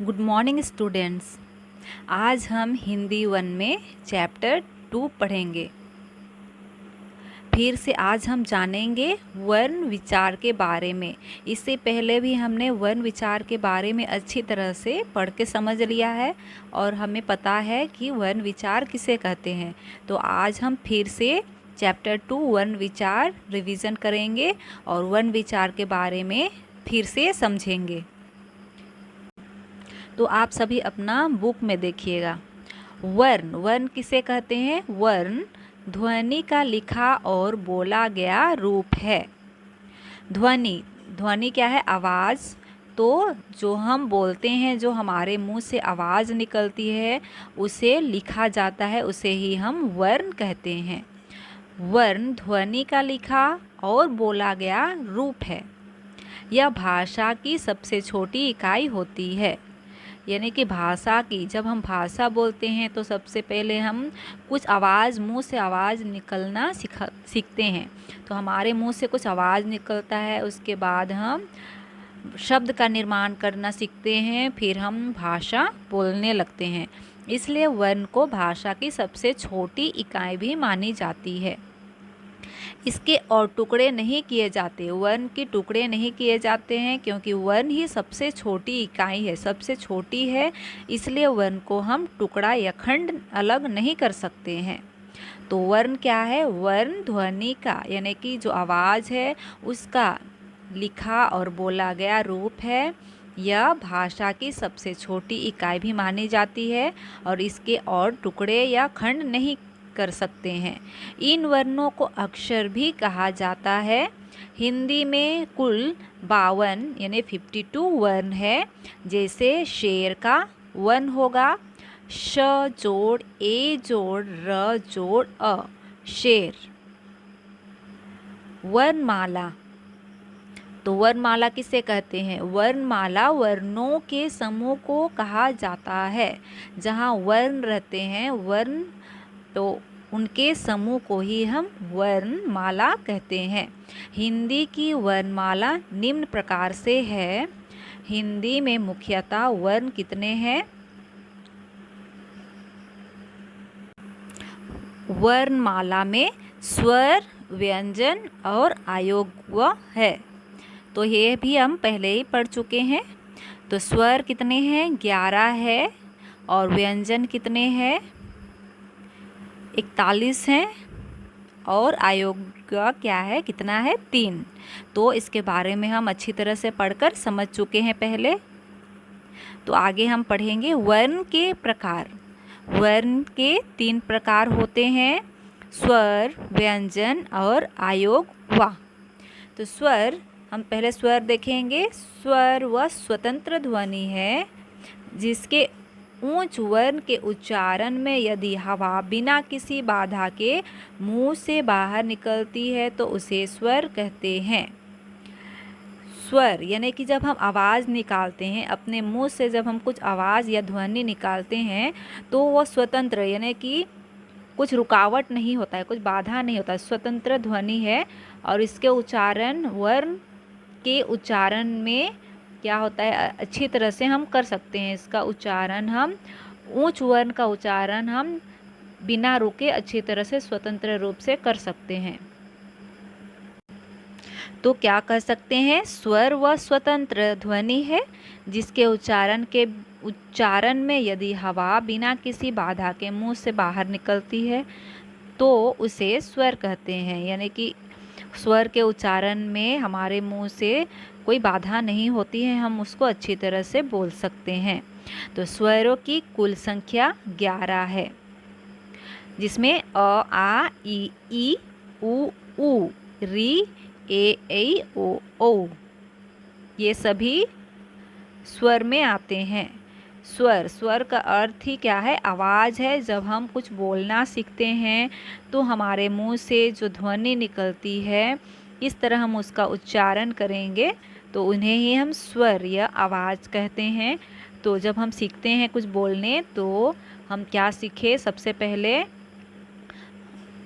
Good morning students. आज हम हिंदी 1 में चैप्टर 2 पढ़ेंगे। फिर से आज हम जानेंगे वर्ण विचार के बारे में। इससे पहले भी हमने वर्ण विचार के बारे में अच्छी तरह से पढ़ के समझ लिया है और हमें पता है कि वर्ण विचार किसे कहते हैं। तो आज हम फिर से चैप्टर 2 वर्ण विचार रिवीजन करेंगे और वर्ण विचार के बारे में फिर से समझेंगे। तो आप सभी अपना बुक में देखिएगा। वर्ण वर्ण किसे कहते हैं? वर्ण ध्वनि का लिखा और बोला गया रूप है। ध्वनि ध्वनि क्या है? आवाज़। तो जो हम बोलते हैं, जो हमारे मुंह से आवाज़ निकलती है, उसे लिखा जाता है, उसे ही हम वर्ण कहते हैं। वर्ण ध्वनि का लिखा और बोला गया रूप है। यह भाषा की सबसे छोटी इकाई होती है। यानी कि भाषा की, जब हम भाषा बोलते हैं तो सबसे पहले हम कुछ आवाज़, मुंह से आवाज़ निकलना सीखते हैं। तो हमारे मुंह से कुछ आवाज़ निकलता है, उसके बाद हम शब्द का निर्माण करना सीखते हैं, फिर हम भाषा बोलने लगते हैं। इसलिए वर्ण को भाषा की सबसे छोटी इकाई भी मानी जाती है। इसके और टुकड़े नहीं किए जाते, वर्ण के टुकड़े नहीं किए जाते हैं, क्योंकि वर्ण ही सबसे छोटी इकाई है, सबसे छोटी है। इसलिए वर्ण को हम टुकड़ा या खंड अलग नहीं कर सकते हैं। तो वर्ण क्या है? वर्ण ध्वनि का, यानी कि जो आवाज़ है उसका लिखा और बोला गया रूप है। यह भाषा की सबसे छोटी इकाई भी मानी जाती है और इसके और टुकड़े या खंड नहीं कर सकते हैं। इन वर्णों को अक्षर भी कहा जाता है। हिंदी में कुल 52 यानी 52 वर्ण है। जैसे शेर का वर्ण होगा श जोड़ ए जोड़ र जोड़ अ, शेर। वर्णमाला, तो वर्णमाला किसे कहते हैं? वर्णमाला वर्णों के समूह को कहा जाता है। जहाँ वर्ण रहते हैं, वर्ण, तो उनके समूह को ही हम वर्णमाला कहते हैं। हिंदी की वर्णमाला निम्न प्रकार से है। हिंदी में मुख्यतः वर्ण कितने हैं? वर्णमाला में स्वर, व्यंजन और आयोगव है। तो ये भी हम पहले ही पढ़ चुके हैं। तो स्वर कितने हैं? 11 है। और व्यंजन कितने हैं? 41 हैं। और आयोग क्या है, कितना है? 3। तो इसके बारे में हम अच्छी तरह से पढ़कर समझ चुके हैं पहले। तो आगे हम पढ़ेंगे वर्ण के प्रकार। वर्ण के 3 प्रकार होते हैं, स्वर, व्यंजन और आयोग व। तो स्वर, हम पहले स्वर देखेंगे। स्वर वह स्वतंत्र ध्वनि है जिसके ऊंच वर्ण के उच्चारण में यदि हवा बिना किसी बाधा के मुंह से बाहर निकलती है तो उसे स्वर कहते हैं। स्वर यानी कि जब हम आवाज़ निकालते हैं अपने मुंह से, जब हम कुछ आवाज़ या ध्वनि निकालते हैं तो वह स्वतंत्र, यानी कि कुछ रुकावट नहीं होता है, कुछ बाधा नहीं होता है, स्वतंत्र ध्वनि है। और इसके उच्चारण वर्ण के उच्चारण में क्या होता है, अच्छी तरह से हम कर सकते हैं। इसका उच्चारण हम, उच्च वर्ण का उच्चारण हम बिना रुके अच्छी तरह से स्वतंत्र रूप से कर सकते हैं। तो क्या कह सकते हैं? स्वर वह स्वतंत्र ध्वनि है जिसके उच्चारण में यदि हवा बिना किसी बाधा के मुंह से बाहर निकलती है तो उसे स्वर कहते हैं। यानी कि स्वर के उच्चारण में हमारे मुंह से कोई बाधा नहीं होती है, हम उसको अच्छी तरह से बोल सकते हैं। तो स्वरों की कुल संख्या 11 है, जिसमें अ, आ, ई, उ, री, ए, ऐ, ओ ये सभी स्वर में आते हैं। स्वर, स्वर का अर्थ ही क्या है? आवाज़ है। जब हम कुछ बोलना सीखते हैं तो हमारे मुंह से जो ध्वनि निकलती है, इस तरह हम उसका उच्चारण करेंगे तो उन्हें ही हम स्वर या आवाज़ कहते हैं। तो जब हम सीखते हैं कुछ बोलने तो हम क्या सीखे? सबसे पहले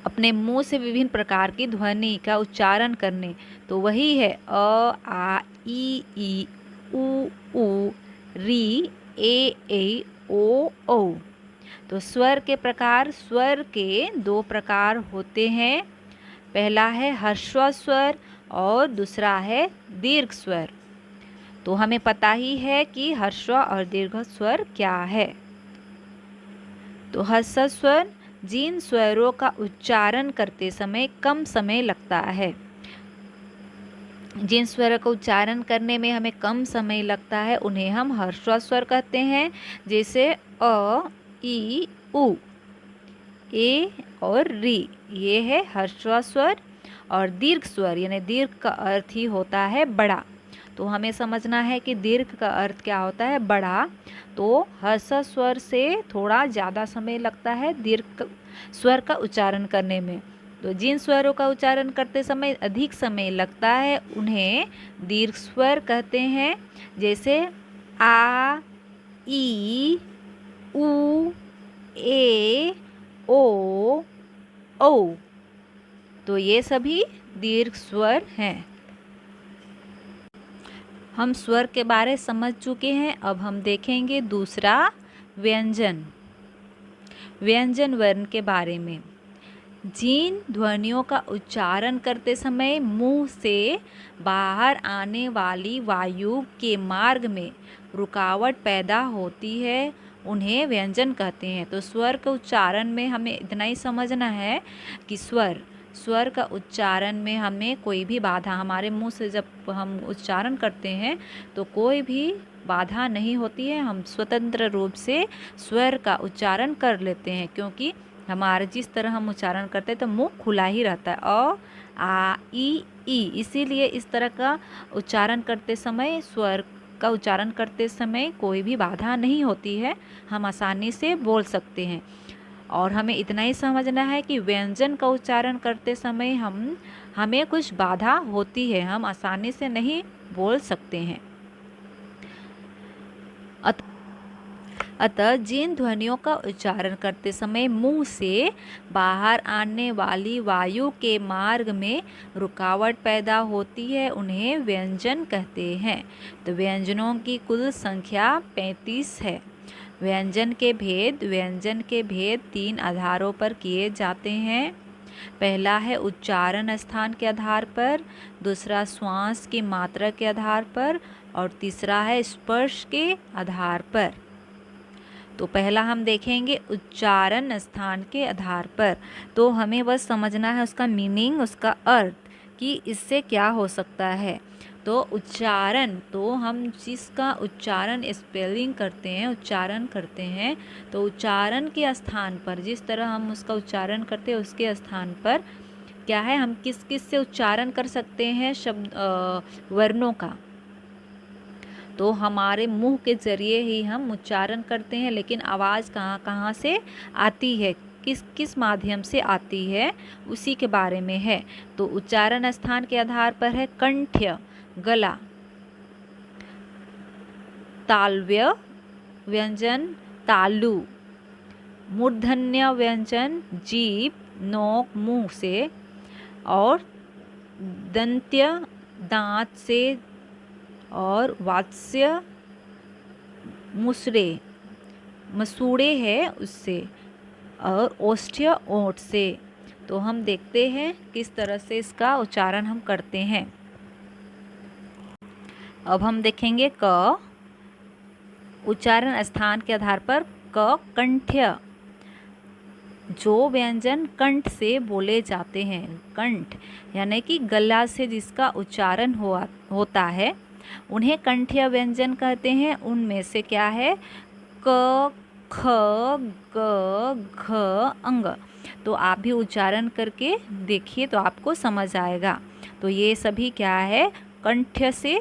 अपने मुंह से विभिन्न प्रकार की ध्वनि का उच्चारण करने। तो वही है अ, आ, ई, उ, री, ए, ऐ, ओ, औ। तो स्वर के प्रकार, स्वर के दो प्रकार होते हैं। पहला है ह्रस्व स्वर और दूसरा है दीर्घ स्वर। तो हमें पता ही है कि ह्रस्व और दीर्घ स्वर क्या है। तो ह्रस्व स्वर जिन स्वरों का उच्चारण करते समय कम समय लगता है, जिन स्वरों का उच्चारण करने में हमें कम समय लगता है उन्हें हम ह्रस्व स्वर कहते हैं। जैसे अ, ई, उ, ए और री, ये है ह्रस्व स्वर। और दीर्घ स्वर यानी दीर्घ का अर्थ ही होता है बड़ा। तो हमें समझना है कि दीर्घ का अर्थ क्या होता है, बड़ा। तो ह्रस्व स्वर से थोड़ा ज़्यादा समय लगता है दीर्घ स्वर का उच्चारण करने में। तो जिन स्वरों का उच्चारण करते समय अधिक समय लगता है उन्हें दीर्घ स्वर कहते हैं। जैसे आ, ई, उ, ए, ओ, औ। तो ये सभी दीर्घ स्वर हैं। हम स्वर के बारे समझ चुके हैं। अब हम देखेंगे दूसरा व्यंजन, व्यंजन वर्ण के बारे में। जिन ध्वनियों का उच्चारण करते समय मुंह से बाहर आने वाली वायु के मार्ग में रुकावट पैदा होती है उन्हें व्यंजन कहते हैं। तो स्वर के उच्चारण में हमें इतना ही समझना है कि स्वर का उच्चारण में हमें कोई भी बाधा, हमारे मुंह से जब हम उच्चारण करते हैं तो कोई भी बाधा नहीं होती है। हम स्वतंत्र रूप से स्वर का उच्चारण कर लेते हैं, क्योंकि हमारे जिस तरह हम उच्चारण करते हैं तो मुंह खुला ही रहता है। अ, आ, ई, इसीलिए इस तरह का उच्चारण करते समय, स्वर का उच्चारण करते समय कोई भी बाधा नहीं होती है, हम आसानी से बोल सकते हैं। और हमें इतना ही समझना है कि व्यंजन का उच्चारण करते समय हमें कुछ बाधा होती है, हम आसानी से नहीं बोल सकते हैं। अतः जिन ध्वनियों का उच्चारण करते समय मुंह से बाहर आने वाली वायु के मार्ग में रुकावट पैदा होती है उन्हें व्यंजन कहते हैं। तो व्यंजनों की कुल संख्या 35 है। व्यंजन के भेद 3 आधारों पर किए जाते हैं। पहला है उच्चारण स्थान के आधार पर, दूसरा श्वास की मात्रा के आधार पर और तीसरा है स्पर्श के आधार पर। तो पहला हम देखेंगे उच्चारण स्थान के आधार पर। तो हमें बस समझना है उसका मीनिंग, उसका अर्थ कि इससे क्या हो सकता है। तो उच्चारण, तो हम जिसका उच्चारण स्पेलिंग करते हैं, उच्चारण करते हैं, तो उच्चारण के स्थान पर जिस तरह हम उसका उच्चारण करते हैं उसके स्थान पर क्या है, हम किस किस से उच्चारण कर सकते हैं शब्द वर्णों का। तो हमारे मुंह के जरिए ही हम उच्चारण करते हैं, लेकिन आवाज़ कहाँ कहाँ से आती है, किस किस माध्यम से आती है, उसी के बारे में है। तो उच्चारण स्थान के आधार पर है कंठ्य गला, तालव्य व्यंजन तालु, मूर्धन्य व्यंजन जीभ नोक मुंह से, और दंत्य दांत से, और वात्स्य मसूड़े है उससे, और ओष्ठ्य ओंठ से। तो हम देखते हैं किस तरह से इसका उच्चारण हम करते हैं। अब हम देखेंगे क, उच्चारण स्थान के आधार पर क कंठ्य, जो व्यंजन कंठ से बोले जाते हैं, कंठ यानी कि गला से जिसका उच्चारण होता है उन्हें कंठ्य व्यंजन कहते हैं। उनमें से क्या है, क, ख, ग, घ, अंग। तो आप भी उच्चारण करके देखिए तो आपको समझ आएगा। तो ये सभी क्या है, कंठ से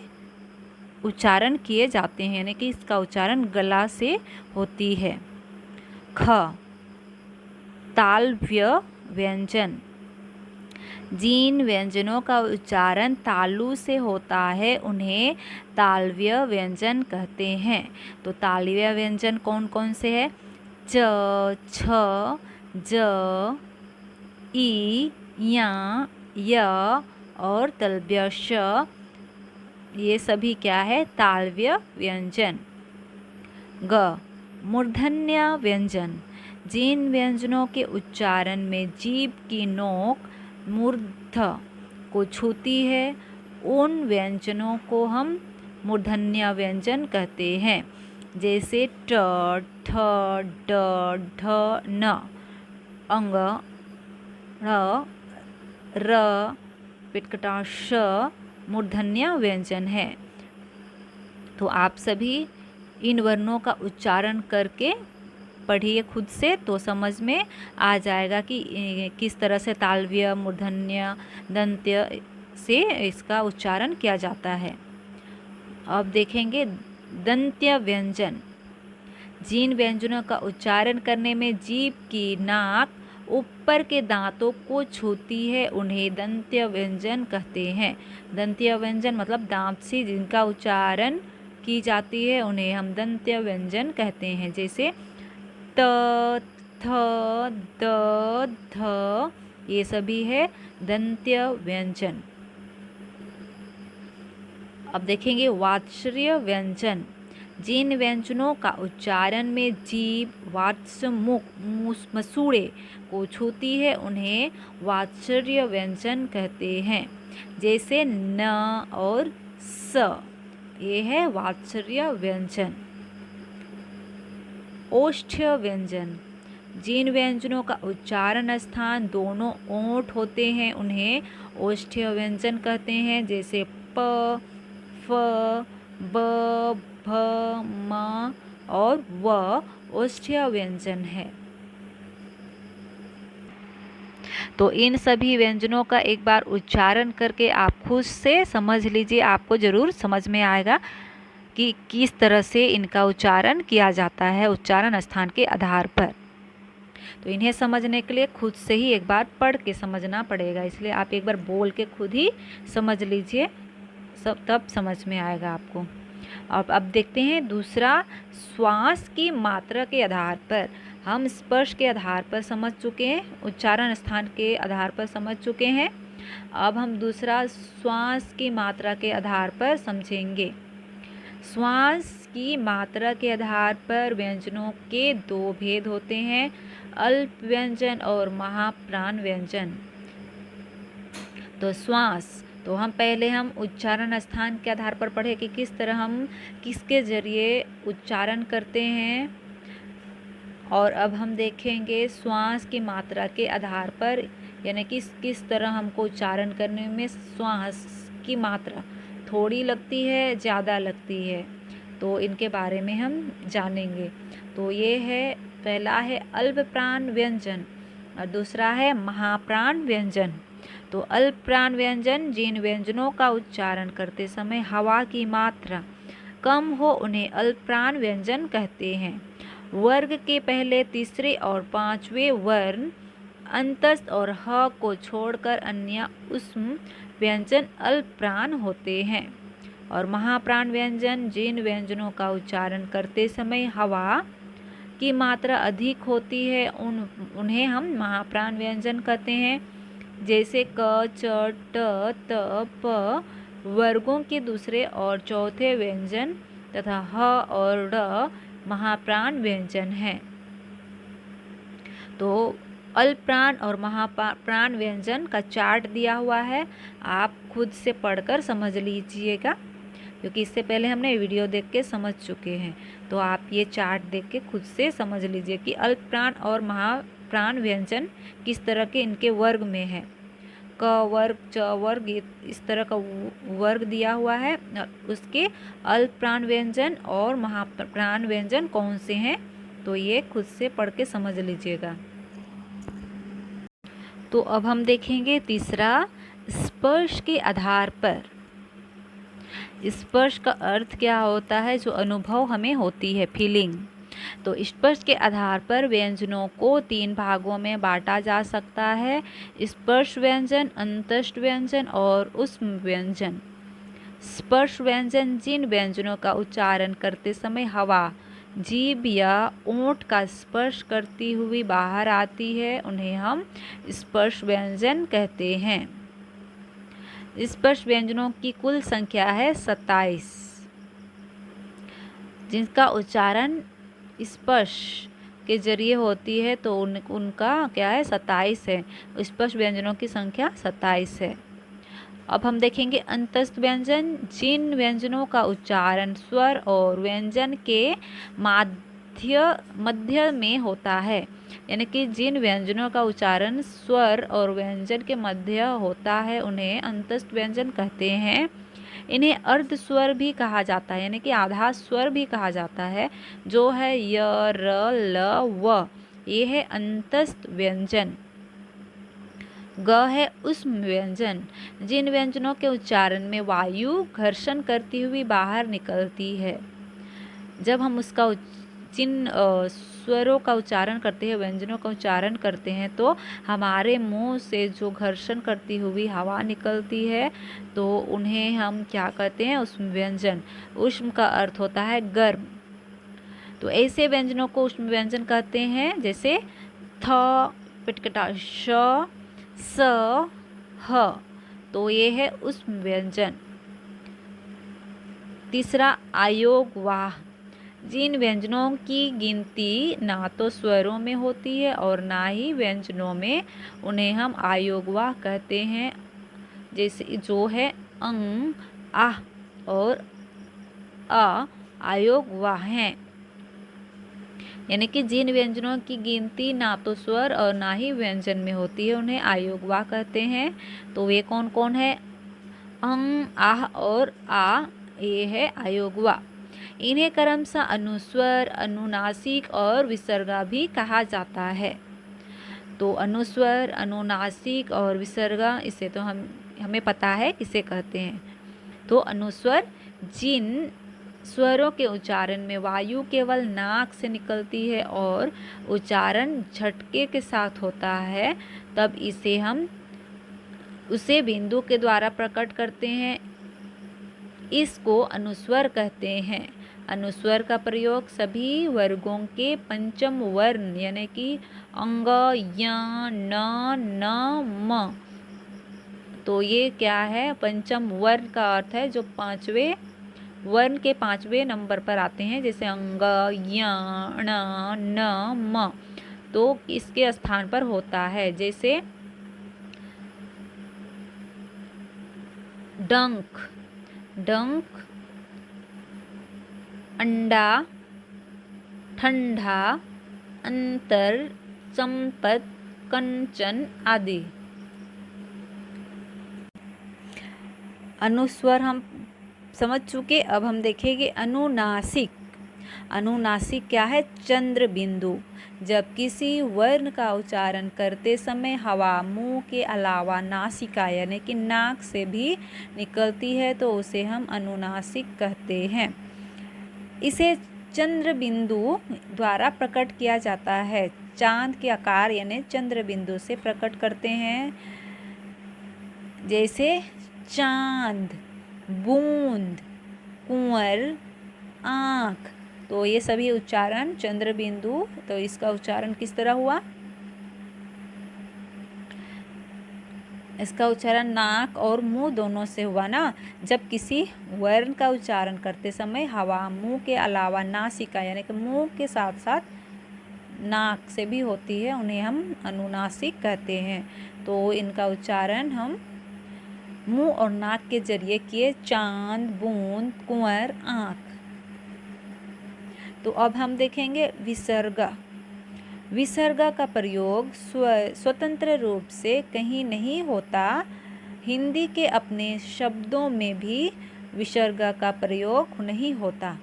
उच्चारण किए जाते हैं, यानी कि इसका उच्चारण गला से होती है। ख, तालव्य व्यंजन, जिन व्यंजनों का उच्चारण तालु से होता है उन्हें तालव्य व्यंजन कहते हैं। तो तालव्य व्यंजन कौन कौन से हैं, च, छ, ज, ई, या, य और तलव्य श, ये सभी क्या है, तालव्य व्यंजन। ग, मूर्धन्य व्यंजन, जिन व्यंजनों के उच्चारण में जीभ की नोक मूर्ध को छूती है उन व्यंजनों को हम मूर्धन्य व्यंजन कहते हैं। जैसे ट, ठ, ड, ढ, न, अंग, ढ़, र, पिटकटा श मूर्धन्य व्यंजन है। तो आप सभी इन वर्णों का उच्चारण करके पढ़िए खुद से, तो समझ में आ जाएगा कि किस तरह से तालव्य, मूर्धन्य, दंत्य से इसका उच्चारण किया जाता है। अब देखेंगे दंत्य व्यंजन, जिन व्यंजनों का उच्चारण करने में जीभ की नाक ऊपर के दांतों को छूती है उन्हें दंत्य व्यंजन कहते हैं। दंत्य व्यंजन मतलब दांत से जिनका उच्चारण की जाती है उन्हें हम दंत्य व्यंजन कहते हैं। जैसे त, थ, द, ध, ये सभी है दंत्य व्यंजन। अब देखेंगे वात्सर्य व्यंजन, जिन व्यंजनों का उच्चारण में जीभ वात्स मुख मसूड़े को छूती है उन्हें वात्सर्य व्यंजन कहते हैं। जैसे न और स, ये है वात्सर्य व्यंजन। ओष्ठ्य व्यंजन, जिन व्यंजनों का उच्चारण स्थान दोनों ओंठ होते हैं उन्हें ओष्ठ्य व्यंजन कहते हैं। जैसे प, फ, ब, भ, म और व ओष्ठ्य व्यंजन है। तो इन सभी व्यंजनों का एक बार उच्चारण करके आप खुद से समझ लीजिए, आपको ज़रूर समझ में आएगा कि किस तरह से इनका उच्चारण किया जाता है उच्चारण स्थान के आधार पर। तो इन्हें समझने के लिए खुद से ही एक बार पढ़ के समझना पड़ेगा, इसलिए आप एक बार बोल के खुद ही समझ लीजिए, सब तब समझ में आएगा आपको। अब देखते हैं दूसरा, श्वास की मात्रा के आधार पर। हम स्पर्श के आधार पर समझ चुके हैं, उच्चारण स्थान के आधार पर समझ चुके हैं। अब हम दूसरा श्वास की मात्रा के आधार पर समझेंगे। श्वास की मात्रा के आधार पर व्यंजनों के दो भेद होते हैं, अल्प व्यंजन और महाप्राण व्यंजन। तो श्वास, तो हम पहले उच्चारण स्थान के आधार पर पढ़े कि किस तरह हम किसके जरिए उच्चारण करते हैं, और अब हम देखेंगे श्वास की मात्रा के आधार पर, यानी कि किस तरह हमको उच्चारण करने में श्वास की मात्रा थोड़ी लगती है, ज़्यादा लगती है, तो इनके बारे में हम जानेंगे। तो ये है, पहला है अल्प प्राण व्यंजन और दूसरा है महाप्राण व्यंजन। तो अल्प प्राण व्यंजन, जिन व्यंजनों का उच्चारण करते समय हवा की मात्रा कम हो उन्हें अल्प प्राण व्यंजन कहते हैं। वर्ग के पहले, तीसरे और पांचवें वर्ण अंतस्थ और ह को छोड़कर अन्य ऊष्म व्यंजन अल्प प्राण होते हैं। और महाप्राण व्यंजन, जिन व्यंजनों का उच्चारण करते समय हवा की मात्रा अधिक होती है उन्हें हम महाप्राण व्यंजन कहते हैं। जैसे क, च, ट, त, प वर्गों के दूसरे और चौथे व्यंजन तथा ह और ड महाप्राण व्यंजन हैं। तो अल्प प्राण और महाप्राण व्यंजन का चार्ट दिया हुआ है, आप खुद से पढ़कर समझ लीजिएगा, क्योंकि इससे पहले हमने वीडियो देख के समझ चुके हैं। तो आप ये चार्ट देख के खुद से समझ लीजिए कि अल्प प्राण और महाप्राण व्यंजन किस तरह के इनके वर्ग में है। क वर्ग, च वर्ग, इस तरह का वर्ग दिया हुआ है, उसके अल्प प्राण व्यंजन और महाप्राण व्यंजन कौन से हैं, तो ये खुद से पढ़ के समझ लीजिएगा। तो अब हम देखेंगे तीसरा, स्पर्श के आधार पर। स्पर्श का अर्थ क्या होता है, जो अनुभव हमें होती है, फीलिंग। तो स्पर्श के आधार पर व्यंजनों को तीन भागों में बांटा जा सकता है, स्पर्श व्यंजन, अंतस्थ व्यंजन और ऊष्म व्यंजन। स्पर्श व्यंजन, जिन व्यंजनों का उच्चारण करते समय हवा जीभ या ओंठ का स्पर्श करती हुई बाहर आती है उन्हें हम स्पर्श व्यंजन कहते हैं। स्पर्श व्यंजनों की कुल संख्या है 27। जिनका उच्चारण स्पर्श के जरिए होती है तो उनका क्या है 27 है। स्पर्श व्यंजनों की संख्या 27 है। अब हम देखेंगे अंतस्थ व्यंजन, जिन व्यंजनों का उच्चारण स्वर और व्यंजन के मध्य में होता है, यानी कि जिन व्यंजनों का उच्चारण स्वर और व्यंजन के मध्य होता है उन्हें अंतस्थ व्यंजन कहते हैं। इन्हें अर्ध स्वर भी कहा जाता है, यानी कि आधा स्वर भी कहा जाता है, जो है य, र, ल, व। ये है अंतस्थ व्यंजन। ग है उष्म व्यंजन, जिन व्यंजनों के उच्चारण में वायु घर्षण करती हुई बाहर निकलती है। जब हम उसका जिन स्वरों का उच्चारण करते हैं, व्यंजनों का उच्चारण करते हैं, तो हमारे मुंह से जो घर्षण करती हुई हवा निकलती है तो उन्हें हम क्या कहते हैं? उष्म व्यंजन। उष्म का अर्थ होता है गर्म। तो ऐसे व्यंजनों को उष्म व्यंजन कहते हैं, जैसे थ, पिटकटा श, स, ह। तो ये है उष्म व्यंजन। तीसरा आयोगवाह, जिन व्यंजनों की गिनती ना तो स्वरों में होती है और ना ही व्यंजनों में, उन्हें हम आयोगवाह कहते हैं। जैसे जो है अंग, आह और अ आयोगवाह हैं। यानी कि जिन व्यंजनों की गिनती ना तो स्वर और ना ही व्यंजन में होती है उन्हें आयोगवाह कहते हैं। तो वे कौन कौन है? अंग, आह और आ, ये है आयोगवाह। इन्हें क्रमशः अनुस्वर, अनुनासिक और विसर्गा भी कहा जाता है। तो अनुस्वर, अनुनासिक और विसर्गा, इसे तो हमें पता है किसे कहते हैं। तो अनुस्वर, जिन स्वरों के उच्चारण में वायु केवल नाक से निकलती है और उच्चारण झटके के साथ होता है, तब इसे हम उसे बिंदु के द्वारा प्रकट करते हैं, इसको अनुस्वर कहते हैं। अनुस्वर का प्रयोग सभी वर्गों के पंचम वर्ण यानी कि अंग, य, न, म। तो ये क्या है? पंचम वर्ण का अर्थ है जो पांचवें वर्ण के पांचवें नंबर पर आते हैं, जैसे अंग, य, न, म। तो इसके स्थान पर होता है, जैसे डंक, डंक, अंडा, ठंडा, अंतर, संपत, कंचन आदि। अनुस्वर हम समझ चुके। अब हम देखेंगे अनुनासिक। अनुनासिक क्या है? चंद्र बिंदु। जब किसी वर्ण का उच्चारण करते समय हवा मुंह के अलावा नासिका यानी कि नाक से भी निकलती है तो उसे हम अनुनासिक कहते हैं। इसे चंद्र बिंदु द्वारा प्रकट किया जाता है। चांद के आकार यानी चंद्र बिंदु से प्रकट करते हैं, जैसे चांद, बूंद, कुंवर, आँख। तो ये सभी उच्चारण चंद्र बिंदु। तो इसका उच्चारण किस तरह हुआ? इसका उच्चारण नाक और मुंह दोनों से हुआ ना। जब किसी वर्ण का उच्चारण करते समय हवा मुंह के अलावा नासिका यानी कि मुंह के साथ साथ नाक से भी होती है, उन्हें हम अनुनासिक कहते हैं। तो इनका उच्चारण हम मुंह और नाक के जरिए किए, चांद, बूंद, कुंवर, आँख। तो अब हम देखेंगे विसर्गा। विसर्गा का प्रयोग स्वतंत्र रूप से कहीं नहीं होता। हिंदी के अपने शब्दों में भी विसर्गा का प्रयोग नहीं होता।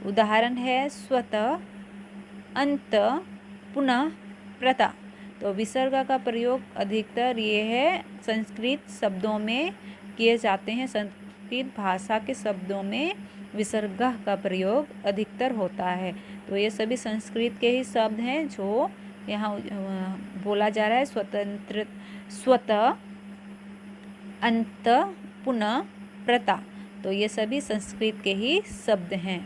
उदाहरण है स्वतः, अंत, पुनः, प्रता। तो विसर्गा का प्रयोग अधिकतर ये है संस्कृत शब्दों में किए जाते हैं। संस्कृत भाषा के शब्दों में विसर्गा का प्रयोग अधिकतर होता है। तो ये सभी संस्कृत के ही शब्द हैं जो यहाँ बोला जा रहा है। स्वतंत्र, स्वतः, अंत, पुनः, प्रता। तो ये सभी संस्कृत के ही शब्द हैं।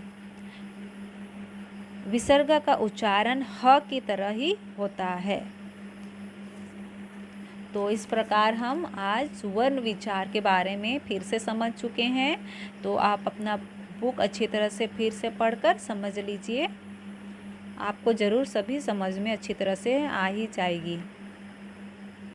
विसर्गा का उच्चारण ह की तरह ही होता है। तो इस प्रकार हम आज वर्ण विचार के बारे में फिर से समझ चुके हैं। तो आप अपना बुक अच्छी तरह से फिर से पढ़कर समझ लीजिए, आपको ज़रूर सभी समझ में अच्छी तरह से आ ही जाएगी।